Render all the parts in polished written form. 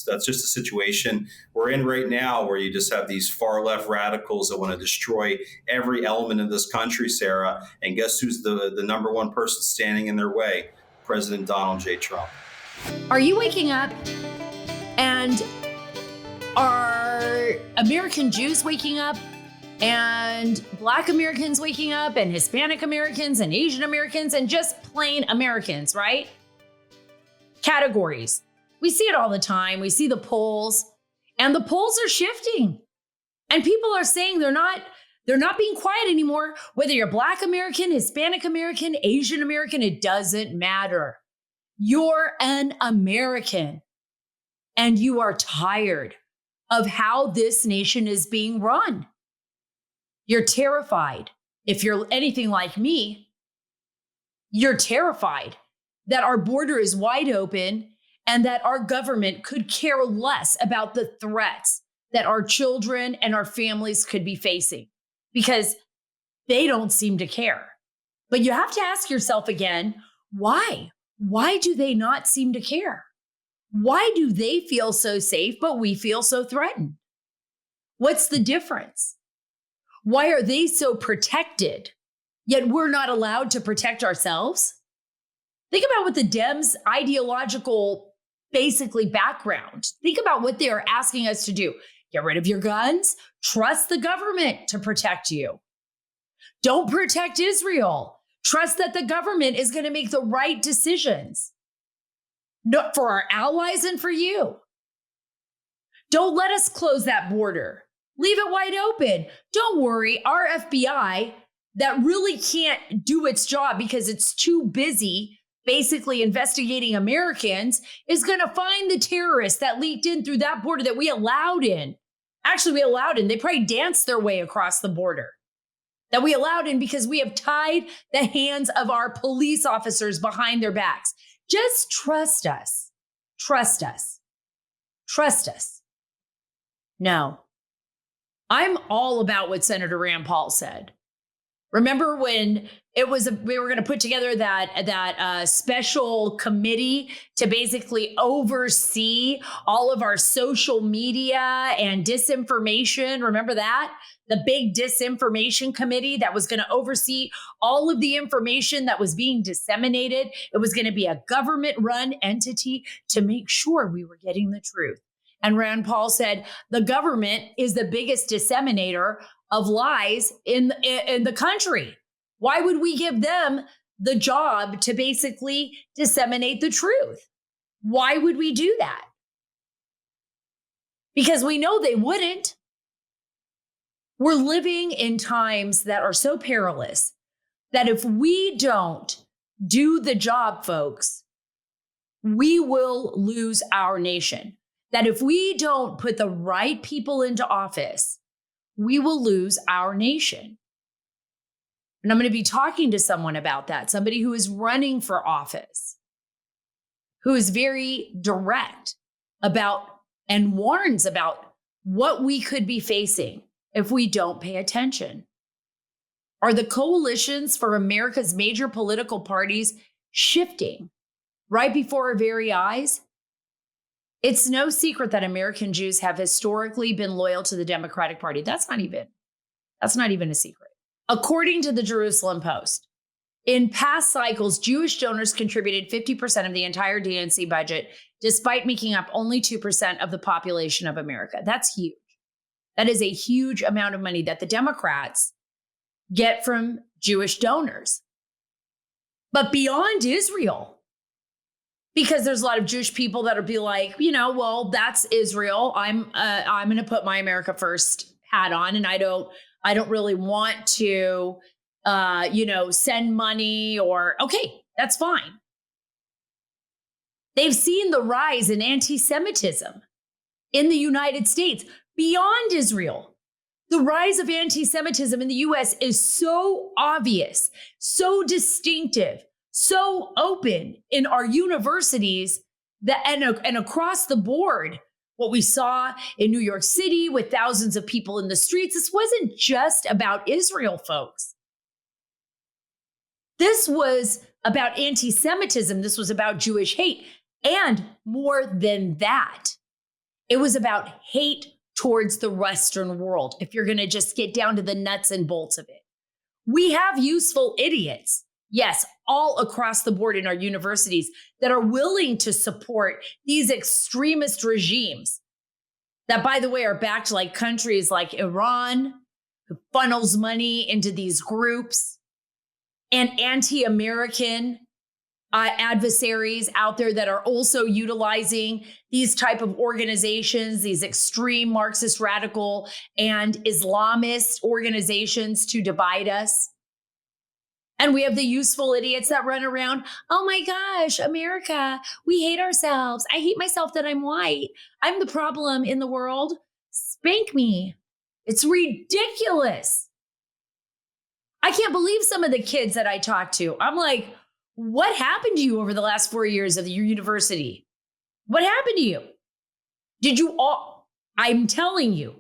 That's just a situation we're in right now, where you just have these far left radicals that want to destroy every element of this country, Sarah. And guess who's the number one person standing in their way? President Donald J. Trump. Are you waking up and are American Jews waking up and Black Americans waking up and Hispanic Americans and Asian Americans and just plain Americans, right? Categories. We see it all the time. We see the polls, and the polls are shifting. And people are saying they're not being quiet anymore. Whether you're Black American, Hispanic American, Asian American, it doesn't matter. You're an American, and you are tired of how this nation is being run. You're terrified. If you're anything like me, you're terrified that our border is wide open and that our government could care less about the threats that our children and our families could be facing, because they don't seem to care. But you have to ask yourself again, why? Why do they not seem to care? Why do they feel so safe, but we feel so threatened? What's the difference? Why are they so protected, yet we're not allowed to protect ourselves? Think about what the Dems' ideological, basically, background. Think about what they are asking us to do. Get rid of your guns. Trust the government to protect you. Don't protect Israel. Trust that the government is going to make the right decisions. Not for our allies and for you. Don't let us close that border. Leave it wide open. Don't worry, our FBI that really can't do its job because it's too busy basically investigating Americans is going to find the terrorists that leaked in through that border that we allowed in. Actually, we allowed in. They probably danced their way across the border. That we allowed in because we have tied the hands of our police officers behind their backs. Just trust us. Trust us. Trust us. No. I'm all about what Senator Rand Paul said. Remember when we were going to put together that special committee to basically oversee all of our social media and disinformation? Remember that? The big disinformation committee that was going to oversee all of the information that was being disseminated. It was going to be a government-run entity to make sure we were getting the truth. And Rand Paul said the government is the biggest disseminator of lies in the country. Why would we give them the job to basically disseminate the truth? Why would we do that? Because we know they wouldn't. We're living in times that are so perilous that if we don't do the job, folks, we will lose our nation. That if we don't put the right people into office, we will lose our nation. And I'm going to be talking to someone about that, somebody who is running for office, who is very direct about and warns about what we could be facing if we don't pay attention. Are the coalitions for America's major political parties shifting right before our very eyes? It's no secret that American Jews have historically been loyal to the Democratic Party. That's not even a secret. According to the Jerusalem Post, in past cycles, Jewish donors contributed 50% of the entire DNC budget, despite making up only 2% of the population of America. That's huge. That is a huge amount of money that the Democrats get from Jewish donors. But beyond Israel, because there's a lot of Jewish people that'll be like, well, that's Israel. I'm going to put my America First hat on, and I don't really want to, send money or, okay, that's fine. They've seen the rise in anti-Semitism in the United States beyond Israel. The rise of anti-Semitism in the U.S. is so obvious, so distinctive, so open in our universities that and across the board. What we saw in New York City with thousands of people in the streets, this wasn't just about Israel, folks. This was about anti-Semitism. This was about Jewish hate. And more than that, It was about hate towards the Western world, if you're going to just get down to the nuts and bolts of it. We have useful idiots, yes, all across the board in our universities that are willing to support these extremist regimes that, by the way, are backed like countries like Iran, who funnels money into these groups, and anti-American adversaries out there that are also utilizing these type of organizations, these extreme Marxist radical and Islamist organizations to divide us. And we have the useful idiots that run around, oh my gosh, America, we hate ourselves. I hate myself that I'm white. I'm the problem in the world. Spank me. It's ridiculous. I can't believe some of the kids that I talk to. I'm like, what happened to you over the last 4 years of your university? What happened to you? Did you all, I'm telling you,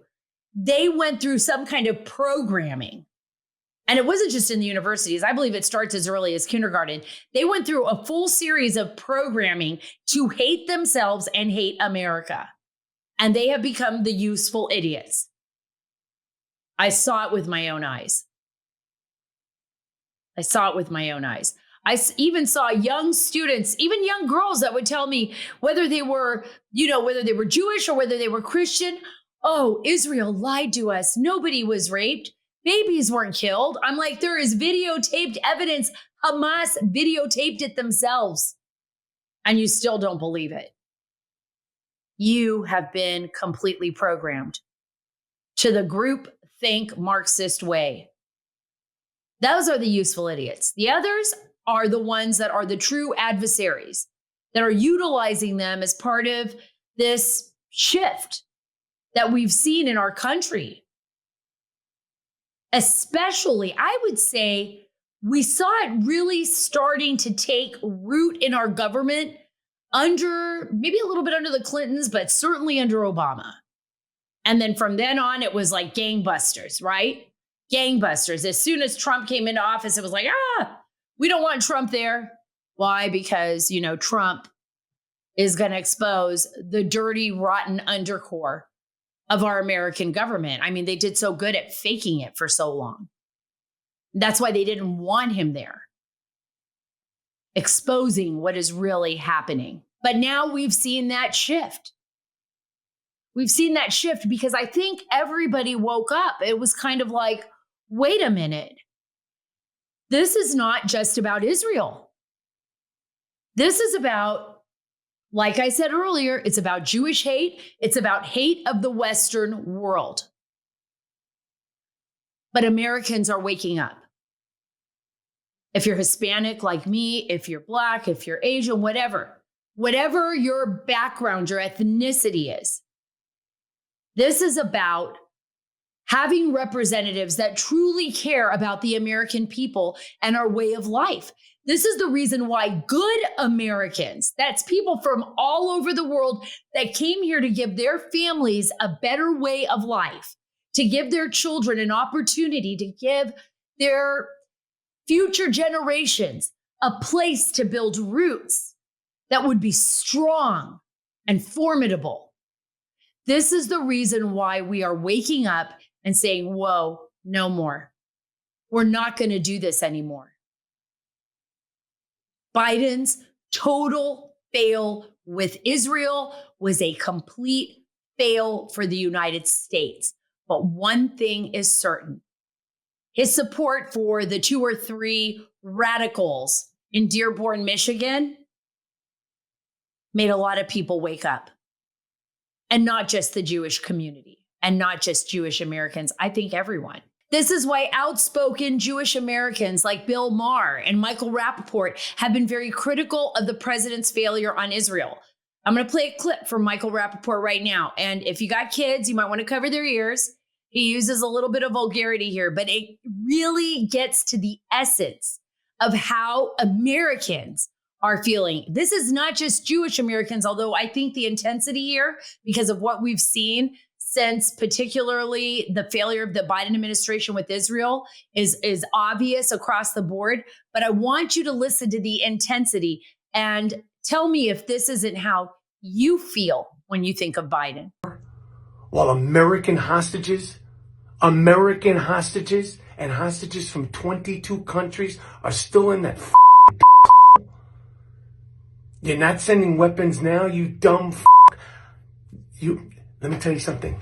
they went through some kind of programming. And it wasn't just in the universities. I believe it starts as early as kindergarten. They went through a full series of programming to hate themselves and hate America. And they have become the useful idiots. I saw it with my own eyes. I saw it with my own eyes. I even saw young students, even young girls that would tell me whether they were, whether they were Jewish or whether they were Christian. Oh, Israel lied to us. Nobody was raped. Babies weren't killed. I'm like, there is videotaped evidence. Hamas videotaped it themselves. And you still don't believe it. You have been completely programmed to the group think Marxist way. Those are the useful idiots. The others are the ones that are the true adversaries that are utilizing them as part of this shift that we've seen in our country. Especially, I would say, we saw it really starting to take root in our government under, maybe a little bit under the Clintons, but certainly under Obama. And then from then on, it was like gangbusters, right? Gangbusters. As soon as Trump came into office, it was like, we don't want Trump there. Why? Because, Trump is going to expose the dirty, rotten undercore of our American government. I mean, they did so good at faking it for so long. That's why they didn't want him there, exposing what is really happening. But now we've seen that shift. We've seen that shift because I think everybody woke up. It was kind of like, wait a minute. This is not just about Israel. This is about, like I said earlier, it's about Jewish hate. It's about hate of the Western world. But Americans are waking up. If you're Hispanic like me, if you're Black, if you're Asian, whatever your background, your ethnicity is, this is about having representatives that truly care about the American people and our way of life. This is the reason why good Americans, that's people from all over the world that came here to give their families a better way of life, to give their children an opportunity, to give their future generations a place to build roots that would be strong and formidable. This is the reason why we are waking up and saying, whoa, no more. We're not going to do this anymore. Biden's total fail with Israel was a complete fail for the United States. But one thing is certain. His support for the 2 or 3 radicals in Dearborn, Michigan, made a lot of people wake up. And not just the Jewish community, and not just Jewish Americans. I think everyone. This is why outspoken Jewish Americans like Bill Maher and Michael Rappaport have been very critical of the president's failure on Israel. I'm going to play a clip from Michael Rappaport right now. And if you got kids, you might want to cover their ears. He uses a little bit of vulgarity here, but it really gets to the essence of how Americans are feeling. This is not just Jewish Americans, although I think the intensity here, because of what we've seen since particularly the failure of the Biden administration with Israel, is obvious across the board. But I want you to listen to the intensity and tell me if this isn't how you feel when you think of Biden. while American hostages and hostages from 22 countries are still in that You're not sending weapons now, you dumb Let me tell you something.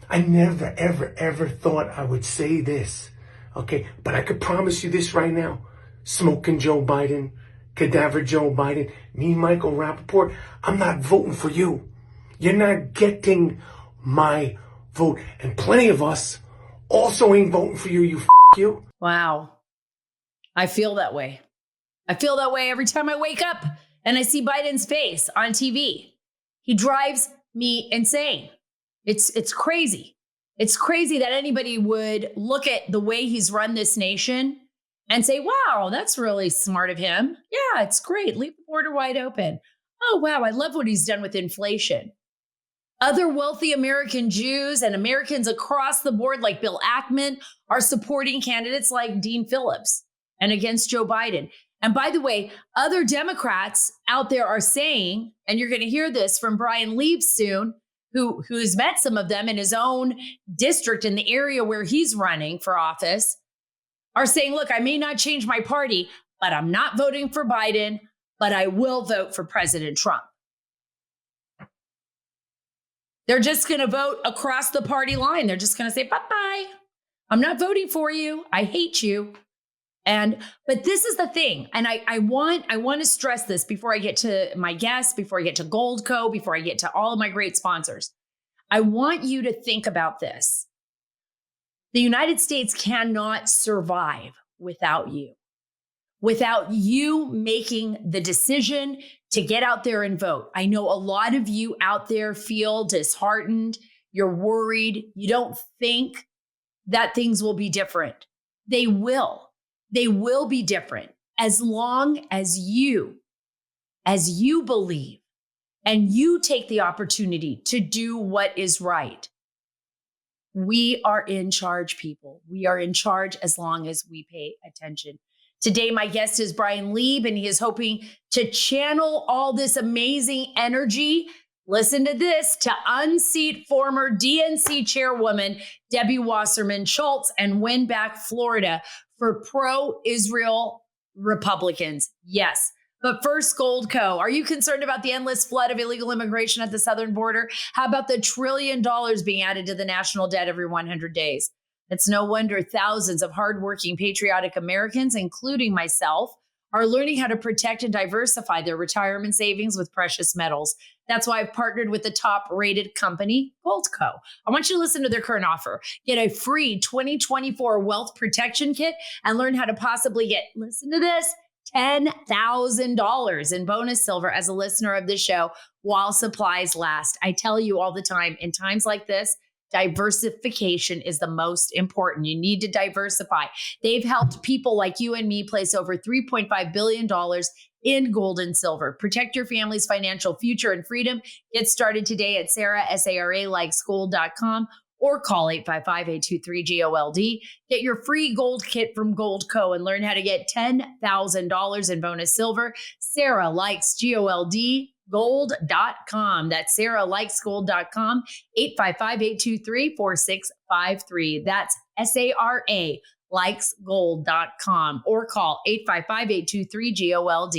I never, ever, ever thought I would say this. Okay, but I could promise you this right now. Smoking Joe Biden, cadaver Joe Biden, me, Michael Rappaport, I'm not voting for you. You're not getting my vote. And plenty of us also ain't voting for you, you. Wow. I feel that way. I feel that way every time I wake up and I see Biden's face on TV. He drives me insane. It's crazy. It's crazy that anybody would look at the way he's run this nation and say, wow, that's really smart of him. Yeah, it's great. Leave the border wide open. Oh, wow, I love what he's done with inflation. Other wealthy American Jews and Americans across the board, like Bill Ackman, are supporting candidates like Dean Phillips and against Joe Biden. And by the way, other Democrats out there are saying, and you're going to hear this from Bryan Leib soon, who's met some of them in his own district in the area where he's running for office, are saying, look, I may not change my party, but I'm not voting for Biden, but I will vote for President Trump. They're just going to vote across the party line. They're just going to say, bye-bye. I'm not voting for you. I hate you. But this is the thing. And I want to stress this before I get to my guests, before I get to Goldco, before I get to all of my great sponsors. I want you to think about this. The United States cannot survive without you. Without you making the decision to get out there and vote. I know a lot of you out there feel disheartened. You're worried. You don't think that things will be different. They will. They will be different as long as you believe and you take the opportunity to do what is right. We are in charge, people. We are in charge as long as we pay attention. Today, my guest is Bryan Leib, and he is hoping to channel all this amazing energy. Listen to this, to unseat former DNC chairwoman Debbie Wasserman Schultz and win back Florida for pro-Israel Republicans. Yes. But first, Goldco. Are you concerned about the endless flood of illegal immigration at the southern border? How about the $1 trillion being added to the national debt every 100 days? It's no wonder thousands of hardworking, patriotic Americans, including myself, are learning how to protect and diversify their retirement savings with precious metals. That's why I've partnered with the top-rated company, Goldco. I want you to listen to their current offer. Get a free 2024 wealth protection kit and learn how to possibly get, listen to this, $10,000 in bonus silver as a listener of this show while supplies last. I tell you all the time, in times like this, diversification is the most important. You need to diversify. They've helped people like you and me place over $3.5 billion in gold and silver. Protect your family's financial future and freedom. Get started today at SaraLikesGold.com or call 855-823-GOLD. Get your free gold kit from Goldco and learn how to get $10,000 in bonus silver. Sara Likes Gold. Gold.com. That's SaraLikesGold.com, 855-823-4653. That's SARA likesgold.com or call 855-823-GOLD.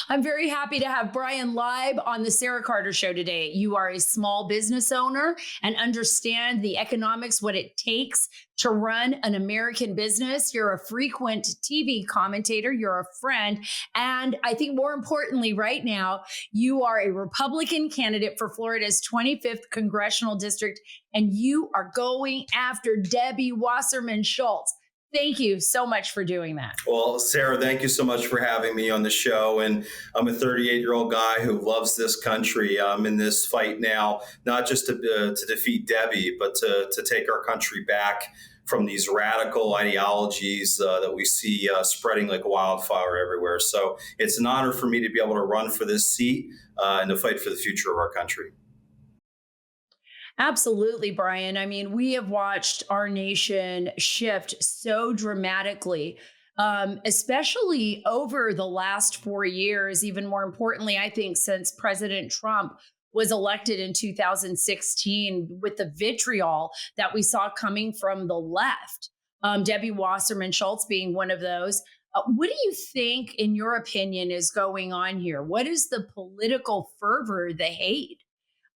I'm very happy to have Bryan Leib on the Sarah Carter Show today. You are a small business owner and understand the economics, what it takes to run an American business. You're a frequent TV commentator. You're a friend. And I think more importantly, right now, you are a Republican candidate for Florida's 25th congressional district, and you are going after Debbie Wasserman Schultz. Thank you so much for doing that. Well, Sarah, thank you so much for having me on the show. And I'm a 38-year-old guy who loves this country. I'm in this fight now, not just to defeat Debbie, but to take our country back from these radical ideologies that we see spreading like wildfire everywhere. So it's an honor for me to be able to run for this seat and to fight for the future of our country. Absolutely, Bryan. I mean, we have watched our nation shift so dramatically, especially over the last 4 years. Even more importantly, I think since President Trump was elected in 2016 with the vitriol that we saw coming from the left. Debbie Wasserman Schultz being one of those. What do you think, in your opinion, is going on here? What is the political fervor, the hate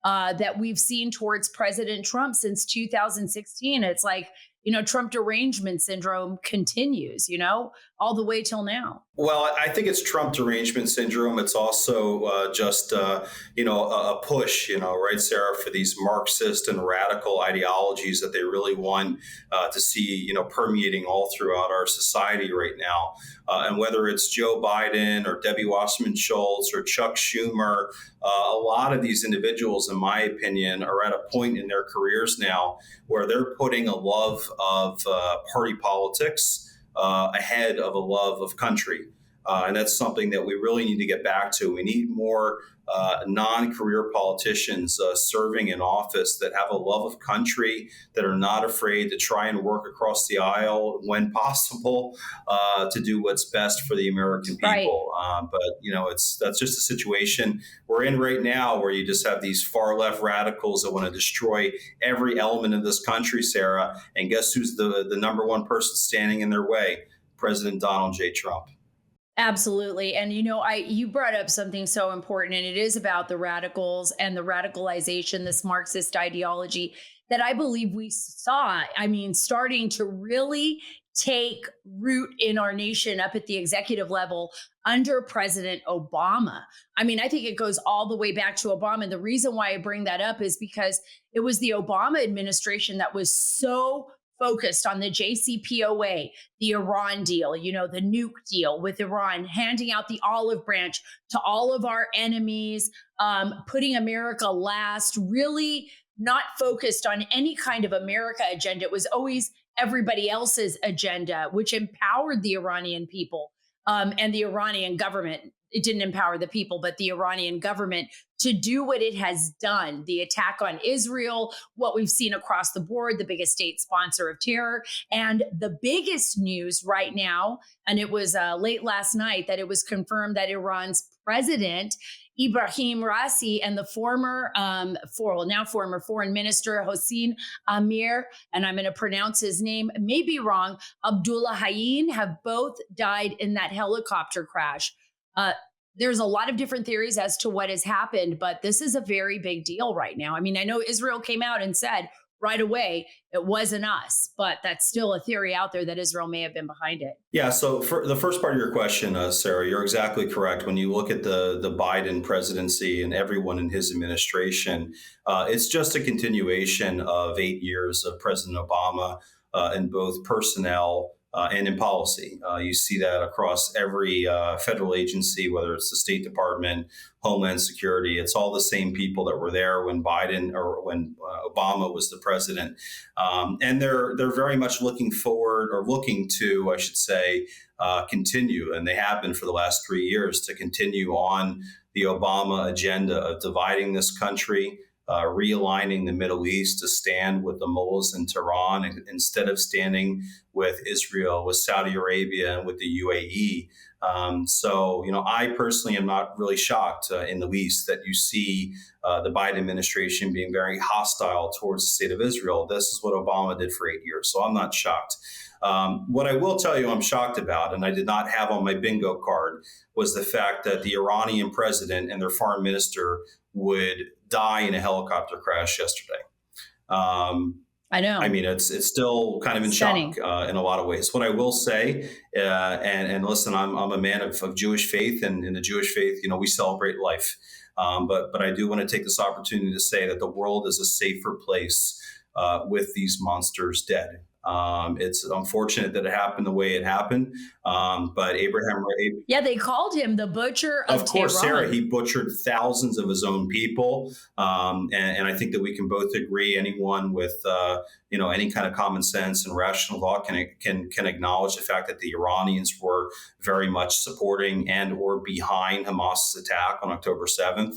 that we've seen towards President Trump since 2016? It's like, Trump derangement syndrome continues, all the way till now. Well, I think it's Trump derangement syndrome. It's also just, a push, right, Sarah, for these Marxist and radical ideologies that they really want to see, permeating all throughout our society right now. And whether it's Joe Biden or Debbie Wasserman Schultz or Chuck Schumer, a lot of these individuals, in my opinion, are at a point in their careers now where they're putting a love of party politics ahead of a love of country. And that's something that we really need to get back to. We need more non-career politicians serving in office that have a love of country, that are not afraid to try and work across the aisle when possible to do what's best for the American people. Right. But that's just a situation we're in right now, where you just have these far left radicals that want to destroy every element of this country, Sarah. And guess who's the number one person standing in their way? President Donald J. Trump. Absolutely. And, you brought up something so important, and it is about the radicals and the radicalization, this Marxist ideology that I believe we saw, starting to really take root in our nation up at the executive level under President Obama. I think it goes all the way back to Obama. And the reason why I bring that up is because it was the Obama administration that was so focused on the JCPOA, the Iran deal, the nuke deal with Iran, handing out the olive branch to all of our enemies, putting America last, really not focused on any kind of America agenda. It was always everybody else's agenda, which empowered the Iranian people and the Iranian government. It didn't empower the people, but the Iranian government to do what it has done, the attack on Israel, what we've seen across the board, the biggest state sponsor of terror. And the biggest news right now, and it was late last night, that it was confirmed that Iran's president, Ebrahim Raisi, and the former foreign minister, Hossein Amir, and I'm going to pronounce his name, may be wrong, Abdullahian, have both died in that helicopter crash. There's a lot of different theories as to what has happened, but this is a very big deal right now. I know Israel came out and said right away it wasn't us, but that's still a theory out there that Israel may have been behind it. Yeah. So for the first part of your question, Sarah, you're exactly correct. When you look at the Biden presidency and everyone in his administration, it's just a continuation of 8 years of President Obama in both personnel and in policy. You see that across every federal agency, whether it's the State Department, Homeland Security. It's all the same people that were there when Obama was the president. And they're very much looking to, I should say, continue, and they have been for the last 3 years, to continue on the Obama agenda of dividing this country, realigning the Middle East to stand with the mullahs in Tehran instead of standing with Israel, with Saudi Arabia, and with the UAE. I personally am not really shocked in the least that you see the Biden administration being very hostile towards the state of Israel. This is what Obama did for 8 years, so I'm not shocked. What I will tell you I'm shocked about, and I did not have on my bingo card, was the fact that the Iranian president and their foreign minister would die in a helicopter crash yesterday. I know. It's still kind of in Stunning. shock in a lot of ways. What I will say, and listen, I'm a man of Jewish faith, and in the Jewish faith, we celebrate life. But I do want to take this opportunity to say that the world is a safer place with these monsters dead. It's unfortunate that it happened the way it happened, but Abraham Raib. Yeah, they called him the butcher of course, Tehran. Sarah, he butchered thousands of his own people, and I think that we can both agree. Anyone with any kind of common sense and rational thought can acknowledge the fact that the Iranians were very much supporting and or behind Hamas's attack on October 7th.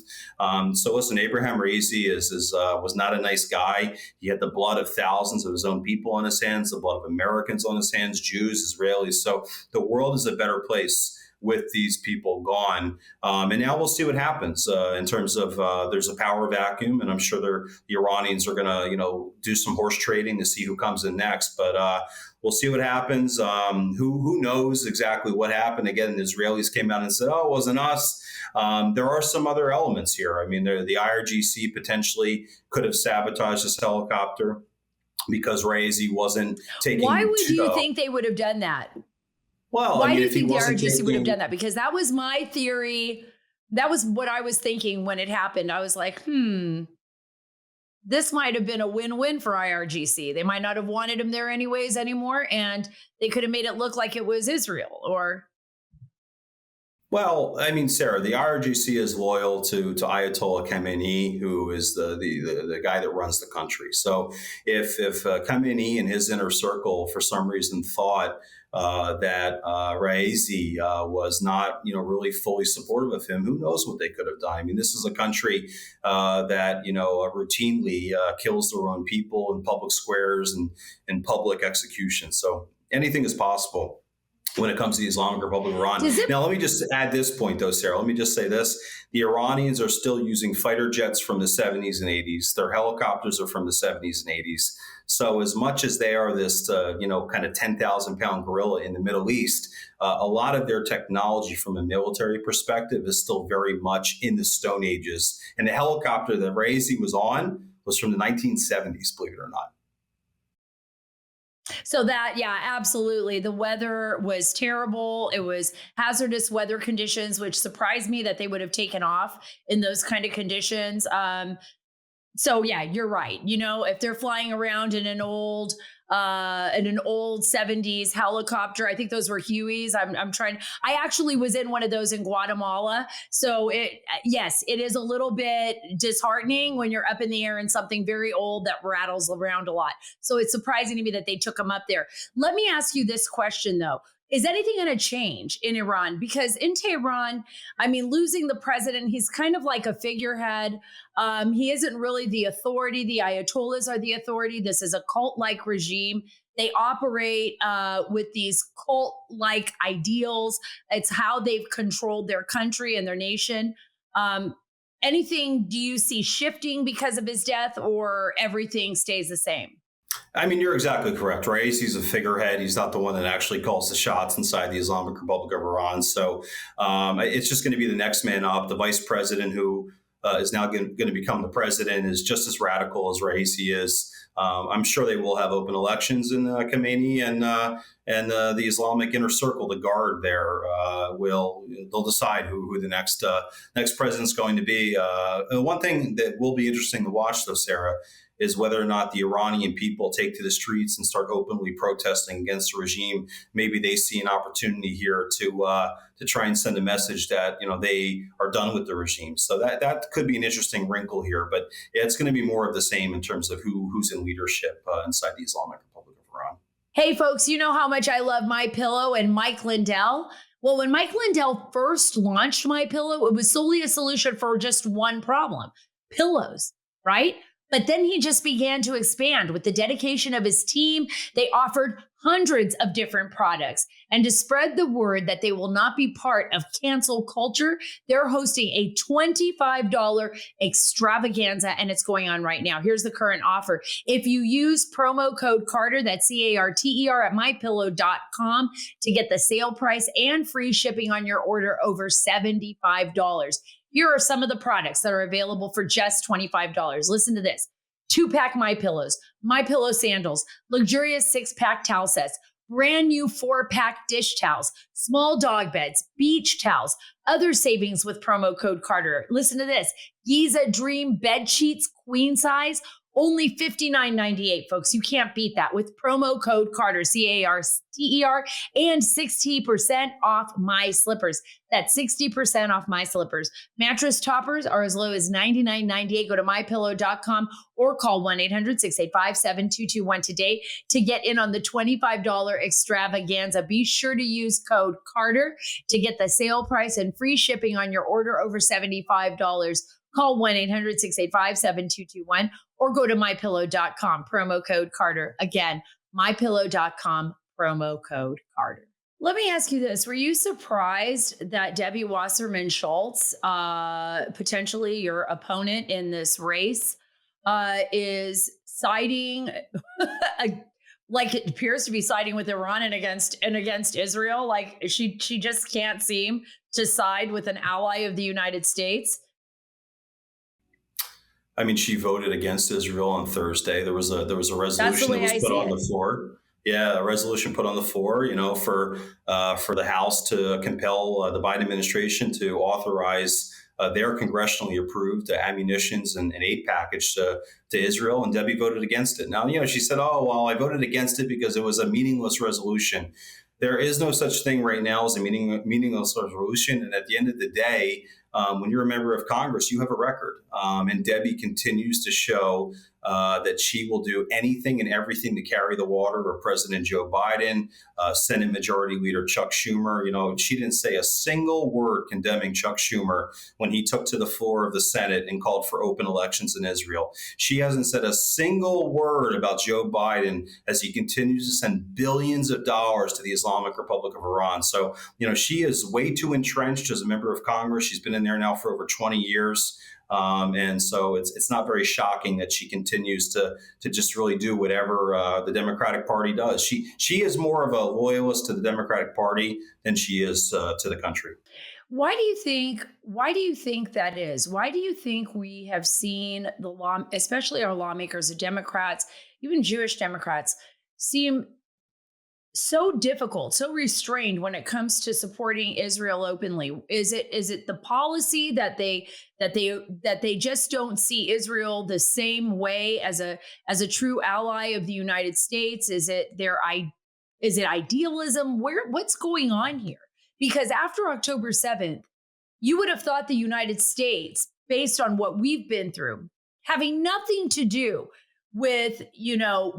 So listen, Abraham Raisi was not a nice guy. He had the blood of thousands of his own people on his hands, the blood of Americans on his hands, Jews, Israelis. So the world is a better place with these people gone. And now we'll see what happens in terms of there's a power vacuum, and I'm sure the Iranians are going to do some horse trading to see who comes in next. But we'll see what happens. Who knows exactly what happened? Again, the Israelis came out and said, "Oh, it wasn't us." There are some other elements here. I mean, the IRGC potentially could have sabotaged this helicopter because Raisi wasn't taking. Why would you think they would have done that? Well, why do you think the IRGC would have done that? Because that was my theory. That was what I was thinking when it happened. I was like, this might have been a win-win for IRGC. They might not have wanted him there anyways anymore, and they could have made it look like it was Israel or... Well, I mean, Sarah, the IRGC is loyal to Ayatollah Khamenei, who is the guy that runs the country. So if Khamenei and his inner circle, for some reason, thought that Raisi was not, really fully supportive of him, who knows what they could have done? I mean, this is a country that, routinely kills their own people in public squares and in public execution. So anything is possible when it comes to the Islamic Republic of Iran. Now, let me just add this point, though, Sarah. Let me just say this. The Iranians are still using fighter jets from the 70s and 80s. Their helicopters are from the 70s and 80s. So as much as they are this, kind of 10,000-pound gorilla in the Middle East, a lot of their technology from a military perspective is still very much in the Stone Ages. And the helicopter that Raisi was on was from the 1970s, believe it or not. So that, yeah, absolutely. The weather was terrible. It was hazardous weather conditions, which surprised me that they would have taken off in those kind of conditions. So yeah, you're right. If they're flying around in an old 70s helicopter, I think those were Hueys. I actually was in one of those in Guatemala. So yes, it is a little bit disheartening when you're up in the air in something very old that rattles around a lot. So it's surprising to me that they took them up there. Let me ask you this question though. Is anything going to change in Iran? Because in Tehran, losing the president, he's kind of like a figurehead. He isn't really the authority. The Ayatollahs are the authority. This is a cult-like regime. They operate with these cult-like ideals. It's how they've controlled their country and their nation. Anything do you see shifting because of his death, or everything stays the same? You're exactly correct. Raisi's a figurehead. He's not the one that actually calls the shots inside the Islamic Republic of Iran. So it's just going to be the next man up. The vice president, who is now going to become the president, is just as radical as Raisi is. I'm sure they will have open elections in Khamenei and the Islamic inner circle, the guard there, they'll decide who the next president's going to be. One thing that will be interesting to watch, though, Sarah, is whether or not the Iranian people take to the streets and start openly protesting against the regime. Maybe they see an opportunity here to try and send a message that they are done with the regime. So that could be an interesting wrinkle here, but it's going to be more of the same in terms of who's in leadership inside the Islamic Republic of Iran. Hey, folks, you know how much I love MyPillow and Mike Lindell. Well, when Mike Lindell first launched MyPillow, it was solely a solution for just one problem: pillows, right? But then he just began to expand with the dedication of his team. They offered hundreds of different products. And to spread the word that they will not be part of cancel culture, they're hosting a $25 extravaganza, and it's going on right now. Here's the current offer. If you use promo code Carter, that's CARTER at mypillow.com, to get the sale price and free shipping on your order over $75. Here are some of the products that are available for just $25. Listen to this: 2-pack MyPillows, MyPillow sandals, luxurious 6-pack towel sets, brand new 4-pack dish towels, small dog beds, beach towels, other savings with promo code Carter. Listen to this: Giza Dream bed sheets, queen size, only $59.98, folks. You can't beat that with promo code Carter, CARTER, and 60% off My Slippers. That's 60% off My Slippers. Mattress toppers are as low as $99.98. Go to mypillow.com or call 1-800-685-7221 today to get in on the $25 extravaganza. Be sure to use code Carter to get the sale price and free shipping on your order over $75. Call 1-800-685-7221 or go to mypillow.com, promo code Carter. Again, mypillow.com, promo code Carter. Let me ask you this. Were you surprised that Debbie Wasserman Schultz, potentially your opponent in this race, is siding, like it appears to be siding with Iran and against Israel? Like she just can't seem to side with an ally of the United States. I mean, she voted against Israel on Thursday. There was a That's the resolution that way was I put see on it. the floor. Yeah, a resolution put on the floor, for the House to compel the Biden administration to authorize their congressionally approved ammunitions and aid package to Israel. And Debbie voted against it. Now, she said, "Oh, well, I voted against it because it was a meaningless resolution." There is no such thing right now as a meaningless resolution. And at the end of the day, when you're a member of Congress, you have a record. And Debbie continues to show that she will do anything and everything to carry the water for President Joe Biden, Senate Majority Leader Chuck Schumer. She didn't say a single word condemning Chuck Schumer when he took to the floor of the Senate and called for open elections in Israel. She hasn't said a single word about Joe Biden as he continues to send billions of dollars to the Islamic Republic of Iran. So, she is way too entrenched as a member of Congress. She's been in there now for over 20 years. And so it's not very shocking that she continues to just really do whatever the Democratic Party does. She is more of a loyalist to the Democratic Party than she is to the country. Why do you think? Why do you think that is? Why do you think we have seen the law, especially our lawmakers, the Democrats, even Jewish Democrats, seem so difficult, so restrained when it comes to supporting Israel openly? Is it the policy that they just don't see Israel the same way as a true ally of the United States? Is it idealism? What's going on here? Because after October 7th, you would have thought the United States, based on what we've been through, having nothing to do with,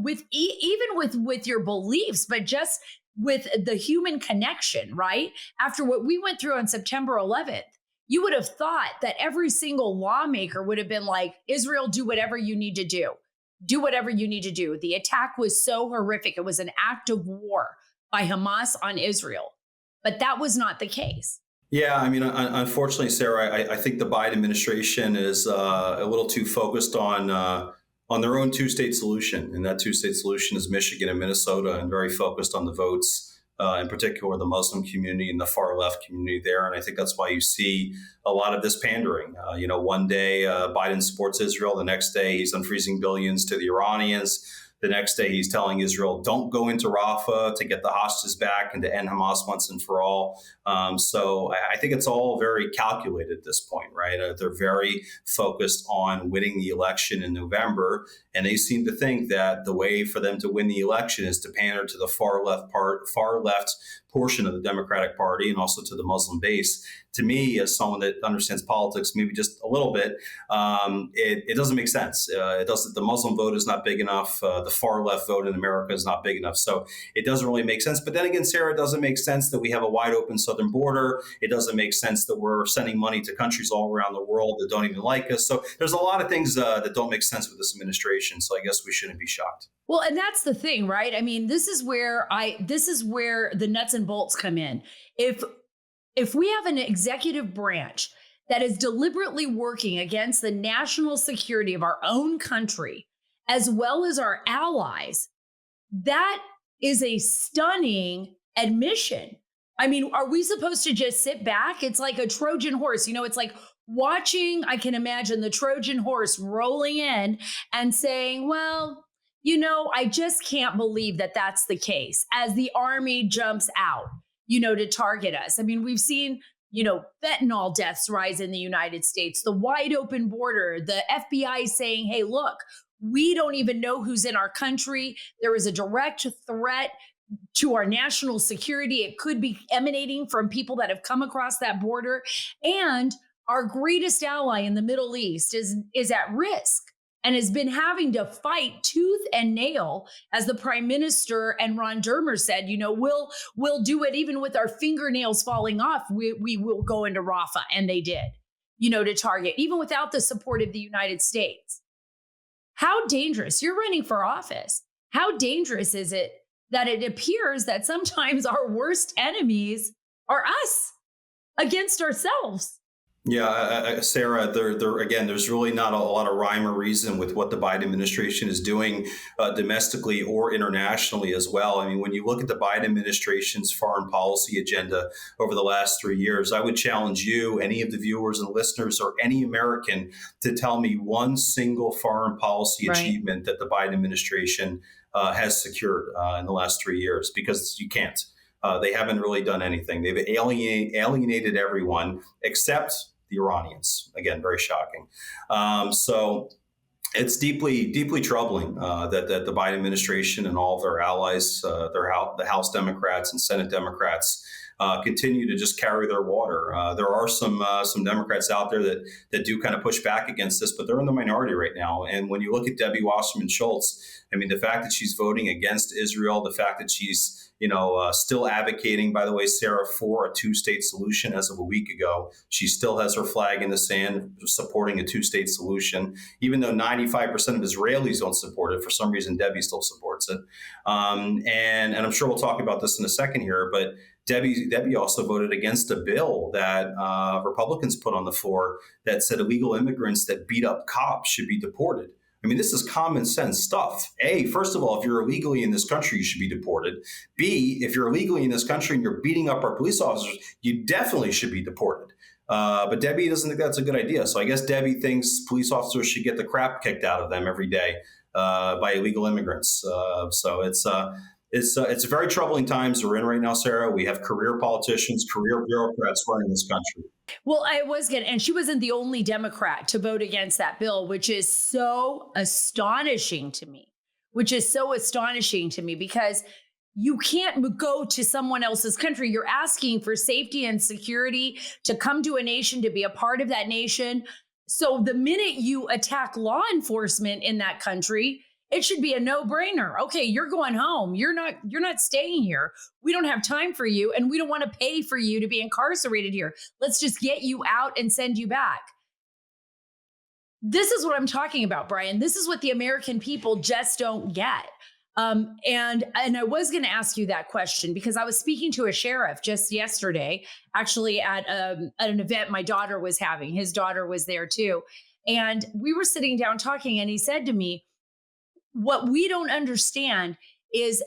with your beliefs, but just with the human connection, right? After what we went through on September 11th, you would have thought that every single lawmaker would have been like, Israel, do whatever you need to do. Do whatever you need to do. The attack was so horrific. It was an act of war by Hamas on Israel. But that was not the case. Yeah, I mean, unfortunately, Sarah, I think the Biden administration is a little too focused on their own two-state solution, and that two-state solution is Michigan and Minnesota, and very focused on the votes, in particular the Muslim community and the far-left community there. And I think that's why you see a lot of this pandering. One day Biden supports Israel, the next day he's unfreezing billions to the Iranians. The next day, he's telling Israel, don't go into Rafah to get the hostages back and to end Hamas once and for all. So I think it's all very calculated at this point, right? They're very focused on winning the election in November. And they seem to think that the way for them to win the election is to pander to the far left portion of the Democratic Party and also to the Muslim base. To me, as someone that understands politics, maybe just a little bit, it doesn't make sense. The Muslim vote is not big enough. The far left vote in America is not big enough. So it doesn't really make sense. But then again, Sarah, it doesn't make sense that we have a wide open southern border. It doesn't make sense that we're sending money to countries all around the world that don't even like us. So there's a lot of things that don't make sense with this administration. So I guess we shouldn't be shocked. Well, and that's the thing, right? I mean, this is where the nuts and bolts come in. If we have an executive branch that is deliberately working against the national security of our own country, as well as our allies, that is a stunning admission. I mean, are we supposed to just sit back? It's like a Trojan horse. It's like watching, I can imagine the Trojan horse rolling in and saying, well, I just can't believe that that's the case as the army jumps out, to target us. I mean, we've seen, fentanyl deaths rise in the United States, the wide open border, the FBI saying, hey, look, we don't even know who's in our country. There is a direct threat to our national security. It could be emanating from people that have come across that border. And our greatest ally in the Middle East is at risk and has been having to fight tooth and nail, as the prime minister and Ron Dermer said, we'll do it even with our fingernails falling off. We will go into Rafah. And they did, to target, even without the support of the United States. How dangerous? You're running for office. How dangerous is it that it appears that sometimes our worst enemies are us against ourselves. Yeah, Sarah, again, there's really not a lot of rhyme or reason with what the Biden administration is doing domestically or internationally as well. I mean, when you look at the Biden administration's foreign policy agenda over the last 3 years, I would challenge you, any of the viewers and listeners, or any American to tell me one single foreign policy achievement that the Biden administration has secured in the last 3 years, because you can't. They haven't really done anything. They've alienated everyone except the Iranians. Again, very shocking. So it's deeply, deeply troubling that the Biden administration and all of their allies, the House Democrats and Senate Democrats, continue to just carry their water. There are some Democrats out there that do kind of push back against this, but they're in the minority right now. And when you look at Debbie Wasserman Schultz, I mean, the fact that she's voting against Israel, the fact that she's still advocating, by the way, Sarah, for a two-state solution as of a week ago. She still has her flag in the sand supporting a two-state solution, even though 95% of Israelis don't support it. For some reason, Debbie still supports it. And I'm sure we'll talk about this in a second here, but Debbie also voted against a bill that Republicans put on the floor that said illegal immigrants that beat up cops should be deported. I mean, this is common sense stuff. A, first of all, if you're illegally in this country, you should be deported. B, if you're illegally in this country and you're beating up our police officers, you definitely should be deported. But Debbie doesn't think that's a good idea. So I guess Debbie thinks police officers should get the crap kicked out of them every day by illegal immigrants. So it's very troubling times we're in right now, Sarah. We have career politicians, career bureaucrats running this country. Well, and she wasn't the only Democrat to vote against that bill, which is so astonishing to me, because you can't go to someone else's country. You're asking for safety and security to come to a nation, to be a part of that nation. So the minute you attack law enforcement in that country, it should be a no-brainer. Okay, you're going home. You're not staying here. We don't have time for you, and we don't want to pay for you to be incarcerated here. Let's just get you out and send you back. This is what I'm talking about, Bryan. This is what the American people just don't get. And I was going to ask you that question because I was speaking to a sheriff just yesterday, actually at an event my daughter was having. His daughter was there too. And we were sitting down talking, and he said to me, what we don't understand is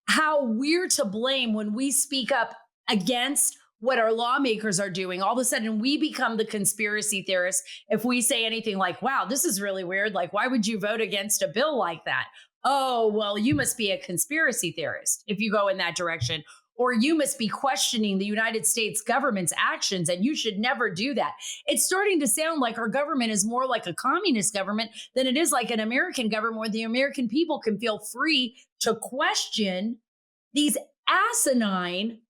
how we're to blame when we speak up against what our lawmakers are doing. All of a sudden, we become the conspiracy theorists if we say anything like, wow, this is really weird. Like, why would you vote against a bill like that? Oh, well, you must be a conspiracy theorist if you go in that direction. Or you must be questioning the United States government's actions, and you should never do that. It's starting to sound like our government is more like a communist government than it is like an American government where the American people can feel free to question these asinine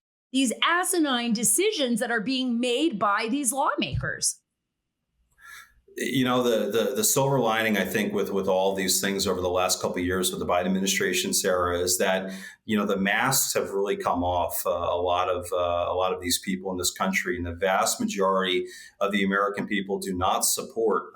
decisions that are being made by these lawmakers. You know, the silver lining, I think, with all these things over the last couple of years with the Biden administration, Sarah, is that, you know, the masks have really come off a lot of these people in this country, and the vast majority of the American people do not support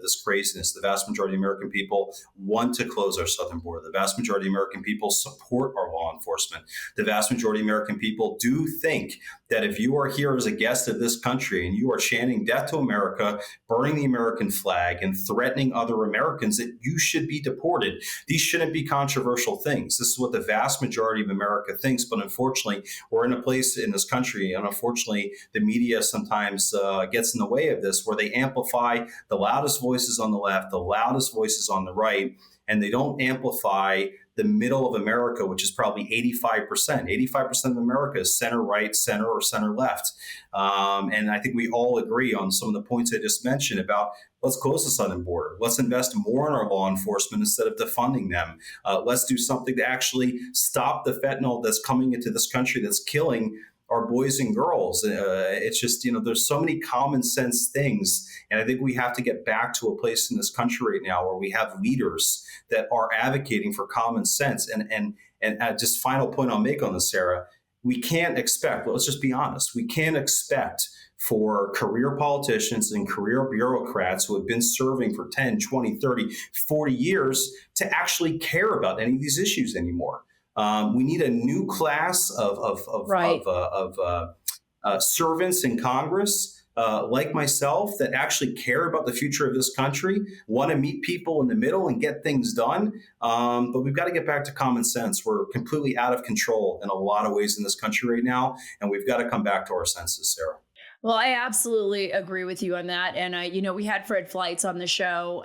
this craziness. The vast majority of American people want to close our southern border. The vast majority of American people support our law enforcement. The vast majority of American people do think that if you are here as a guest of this country and you are chanting "Death to America," burning the American flag, and threatening other Americans, that you should be deported. These shouldn't be controversial things. This is what the vast majority of America thinks. But unfortunately, we're in a place in this country, and unfortunately, the media sometimes gets in the way of this, where they amplify the loudest voices on the left, the loudest voices on the right, and they don't amplify the middle of America, which is probably 85%. 85% of America is center right, center, or center left. And I think we all agree on some of the points I just mentioned about let's close the southern border. Let's invest more in our law enforcement instead of defunding them. Let's do something to actually stop the fentanyl that's coming into this country that's killing our boys and girls. It's just, you know, there's so many common sense things. And I think we have to get back to a place in this country right now where we have leaders that are advocating for common sense. And just final point I'll make on this, Sarah, we can't expect, let's just be honest, we can't expect for career politicians and career bureaucrats who have been serving for 10, 20, 30, 40 years to actually care about any of these issues anymore. We need a new class Right. of servants in Congress, like myself, that actually care about the future of this country, want to meet people in the middle and get things done. But we've got to get back to common sense. We're completely out of control in a lot of ways in this country right now, and we've got to come back to our senses, Sarah. Well, I absolutely agree with you on that. And we had Fred Fleitz on the show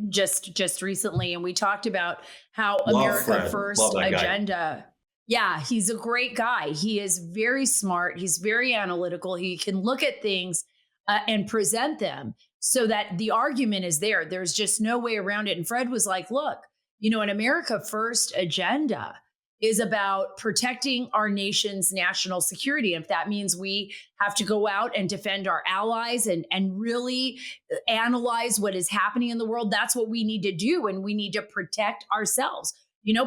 just recently, and we talked about how Love America Fred. First Love that guy. agenda. Yeah, he's a great guy. He is very smart. He's very analytical. He can look at things and present them so that the argument is there. There's just no way around it. And Fred was like, look, an America First agenda is about protecting our nation's national security. If that means we have to go out and defend our allies and really analyze what is happening in the world, that's what we need to do. And we need to protect ourselves.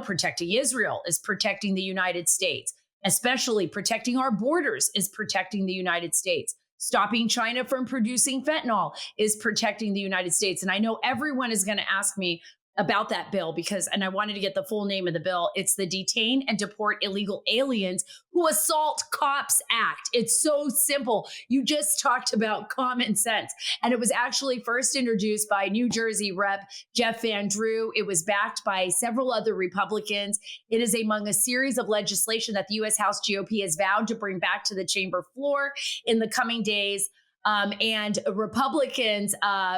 Protecting Israel is protecting the United States, especially protecting our borders is protecting the United States. Stopping China from producing fentanyl is protecting the United States. And I know everyone is going to ask me about that bill and I wanted to get the full name of the bill. It's the Detain and Deport Illegal Aliens Who Assault Cops Act. It's so simple. You just talked about common sense. And it was actually first introduced by New Jersey Rep. Jeff Van Drew. It was backed by several other Republicans. It is among a series of legislation that the U.S. House GOP has vowed to bring back to the chamber floor in the coming days. And Republicans,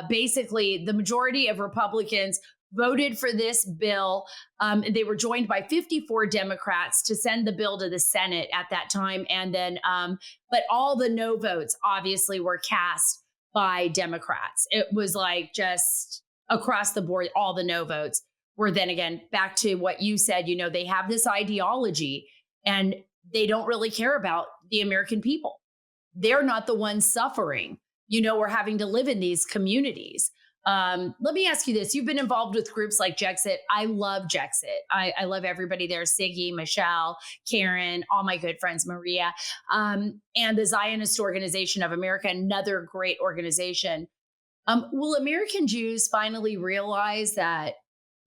basically the majority of Republicans voted for this bill. They were joined by 54 Democrats to send the bill to the Senate at that time. And then, but all the no votes obviously were cast by Democrats. It was like just across the board, all the no votes were then again, back to what you said, they have this ideology and they don't really care about the American people. They're not the ones suffering. We're having to live in these communities. Let me ask you this. You've been involved with groups like Jexit. I love Jexit. I love everybody there. Siggy, Michelle, Karen, all my good friends, Maria, and the Zionist Organization of America, another great organization. Will American Jews finally realize that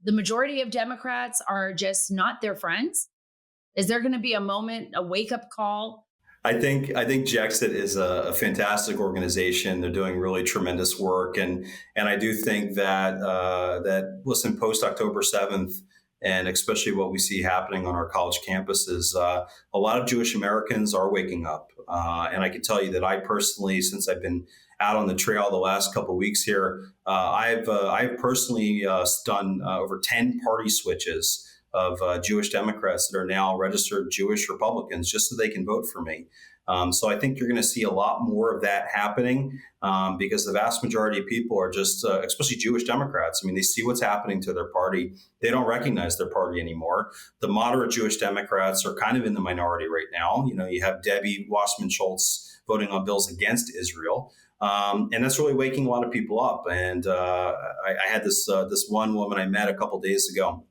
the majority of Democrats are just not their friends? Is there going to be a moment, a wake-up call? I think Jexit is a fantastic organization. They're doing really tremendous work, and I do think that listen, post October 7th, and especially what we see happening on our college campuses, a lot of Jewish Americans are waking up, and I can tell you that I personally, since I've been out on the trail the last couple of weeks here, I've personally done over 10 party switches of Jewish Democrats that are now registered Jewish Republicans just so they can vote for me. So I think you're going to see a lot more of that happening because the vast majority of people are just, especially Jewish Democrats, they see what's happening to their party. They don't recognize their party anymore. The moderate Jewish Democrats are kind of in the minority right now. You have Debbie Wasserman Schultz voting on bills against Israel. And that's really waking a lot of people up. And I had this one woman I met a couple days ago,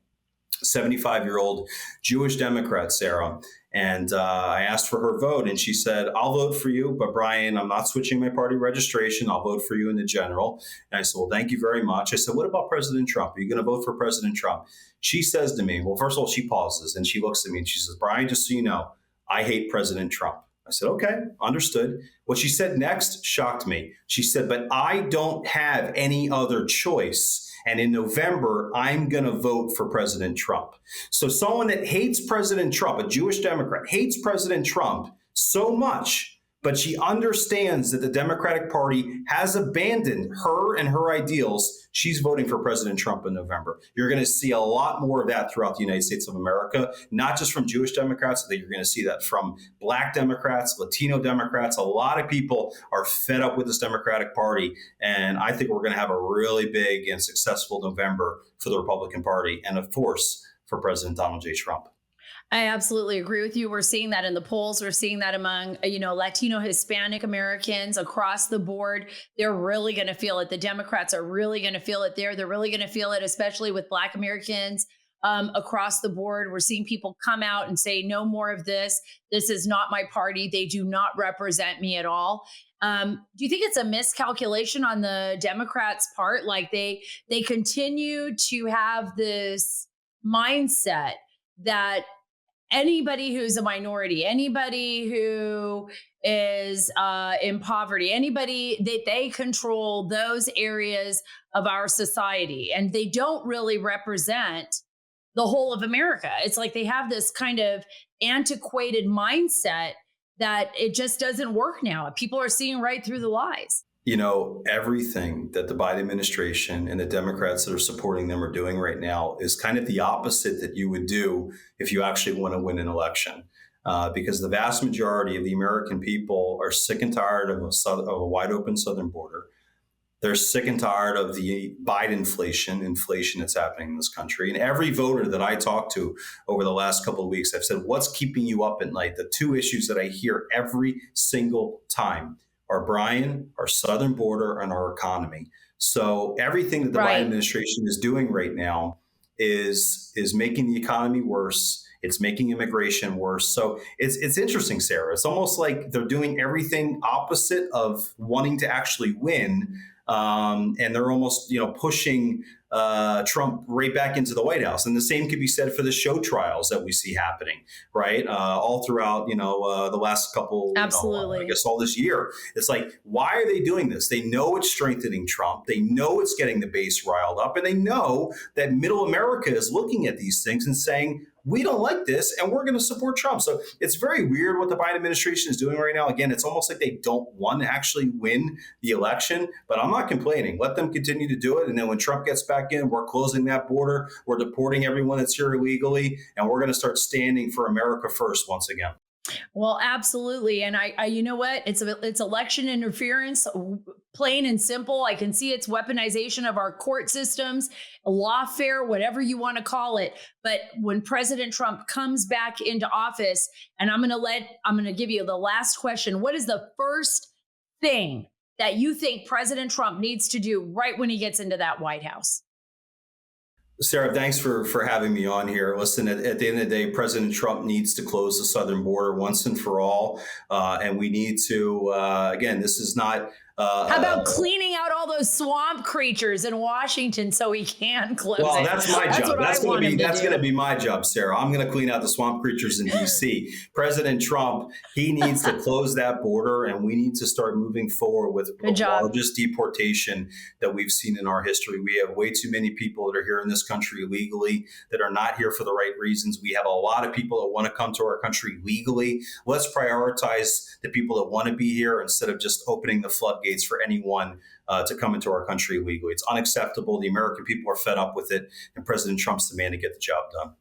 75-year-old Jewish Democrat, Sarah. And I asked for her vote, and she said, I'll vote for you, but Bryan, I'm not switching my party registration. I'll vote for you in the general. And I said, well, thank you very much. I said, what about President Trump? Are you going to vote for President Trump? She says to me, well, first of all, she pauses and she looks at me and she says, Bryan, just so you know, I hate President Trump. I said, okay, understood. What she said next shocked me. She said, but I don't have any other choice. And in November, I'm going to vote for President Trump. So someone that hates President Trump, a Jewish Democrat, hates President Trump so much, but she understands that the Democratic Party has abandoned her and her ideals. She's voting for President Trump in November. You're going to see a lot more of that throughout the United States of America, not just from Jewish Democrats. I think you're going to see that from Black Democrats, Latino Democrats. A lot of people are fed up with this Democratic Party. And I think we're going to have a really big and successful November for the Republican Party. And of course, for President Donald J. Trump. I absolutely agree with you. We're seeing that in the polls. We're seeing that among, Latino, Hispanic Americans across the board. They're really going to feel it. The Democrats are really going to feel it there. They're really going to feel it, especially with Black Americans across the board. We're seeing people come out and say, no more of this. This is not my party. They do not represent me at all. Do you think it's a miscalculation on the Democrats' part? Like they continue to have this mindset that anybody who's a minority, anybody who is in poverty, anybody that they control those areas of our society, and they don't really represent the whole of America. It's like they have this kind of antiquated mindset that it just doesn't work now. People are seeing right through the lies. You know, everything that the Biden administration and the Democrats that are supporting them are doing right now is kind of the opposite that you would do if you actually want to win an election. Because the vast majority of the American people are sick and tired of a wide open southern border. They're sick and tired of the Biden inflation that's happening in this country. And every voter that I talked to over the last couple of weeks, I've said, what's keeping you up at night? The two issues that I hear every single time are, Bryan, our southern border and our economy. So everything that the Biden administration is doing right now is making the economy worse. It's making immigration worse. So it's interesting, Sarah. It's almost like they're doing everything opposite of wanting to actually win. And they're almost, pushing Trump right back into the White House. And the same could be said for the show trials that we see happening, right? All throughout, the last couple, absolutely, I guess all this year. It's like, why are they doing this? They know it's strengthening Trump. They know it's getting the base riled up. And they know that middle America is looking at these things and saying, we don't like this, and we're going to support Trump. So it's very weird what the Biden administration is doing right now. Again, it's almost like they don't want to actually win the election, but I'm not complaining. Let them continue to do it. And then when Trump gets back in, we're closing that border. We're deporting everyone that's here illegally, and we're going to start standing for America first once again. Well, absolutely. And I you know what? It's election interference, plain and simple. I can see it's weaponization of our court systems, lawfare, whatever you want to call it. But when President Trump comes back into office, and I'm going to give you the last question. What is the first thing that you think President Trump needs to do right when he gets into that White House? Sarah, thanks for having me on here. Listen, at the end of the day, President Trump needs to close the southern border once and for all. And we need to, again, this is not... How about cleaning out all those swamp creatures in Washington so he can close it? Well, that's my job. That's going to be my job, Sarah. I'm going to clean out the swamp creatures in D.C. President Trump, he needs to close that border, and we need to start moving forward with the largest deportation that we've seen in our history. We have way too many people that are here in this country illegally that are not here for the right reasons. We have a lot of people that want to come to our country legally. Let's prioritize the people that want to be here instead of just opening the floodgates for anyone to come into our country legally. It's unacceptable. The American people are fed up with it, and President Trump's the man to get the job done.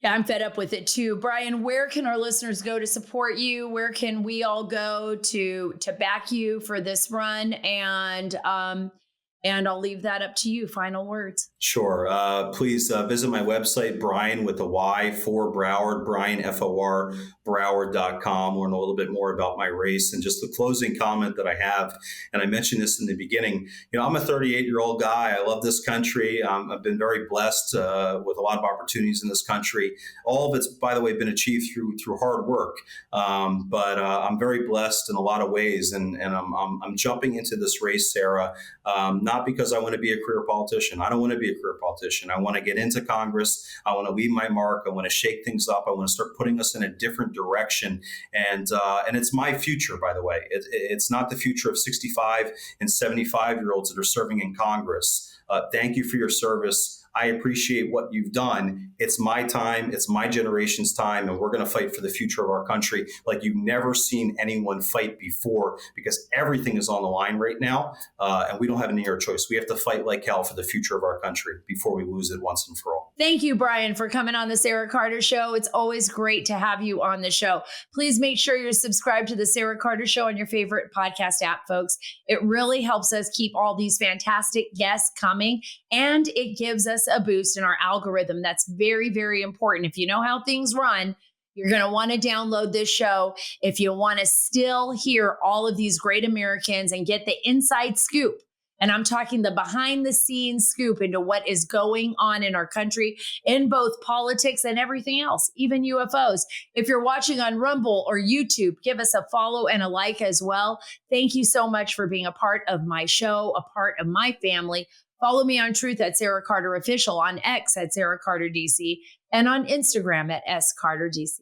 Yeah, I'm fed up with it too. Bryan, where can our listeners go to support you? Where can we all go to back you for this run? And I'll leave that up to you. Final words. Sure. Please visit my website, Bryan with a Y for Broward, Bryan, F-O-R, Broward.com. Learn a little bit more about my race. And just the closing comment that I have, and I mentioned this in the beginning, I'm a 38-year-old guy. I love this country. I've been very blessed with a lot of opportunities in this country. All of it's, by the way, been achieved through hard work. But I'm very blessed in a lot of ways. And I'm jumping into this race, Sarah, not because I want to be a career politician. I don't want to be a career politician. I want to get into Congress. I want to leave my mark. I want to shake things up. I want to start putting us in a different direction. And it's my future, by the way. It's not the future of 65 and 75-year-olds that are serving in Congress. Thank you for your service. I appreciate what you've done. It's my time. It's my generation's time. And we're going to fight for the future of our country like you've never seen anyone fight before, because everything is on the line right now. And we don't have any other choice. We have to fight like hell for the future of our country before we lose it once and for all. Thank you, Bryan, for coming on the Sarah Carter Show. It's always great to have you on the show. Please make sure you're subscribed to the Sarah Carter Show on your favorite podcast app, folks. It really helps us keep all these fantastic guests coming, and it gives us a boost in our algorithm. That's very, very important. If you know how things run, you're going to want to download this show. If you want to still hear all of these great Americans and get the inside scoop, and I'm talking the behind the scenes scoop into what is going on in our country in both politics and everything else, even UFOs. If you're watching on Rumble or YouTube, give us a follow and a like as well. Thank you so much for being a part of my show, a part of my family. Follow me on Truth at Sarah Carter Official, on X at Sarah Carter DC, and on Instagram at S Carter DC.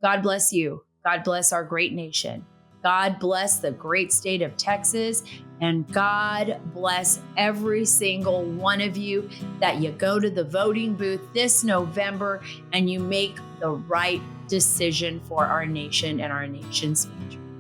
God bless you. God bless our great nation. God bless the great state of Texas. And God bless every single one of you that you go to the voting booth this November and you make the right decision for our nation and our nation's future.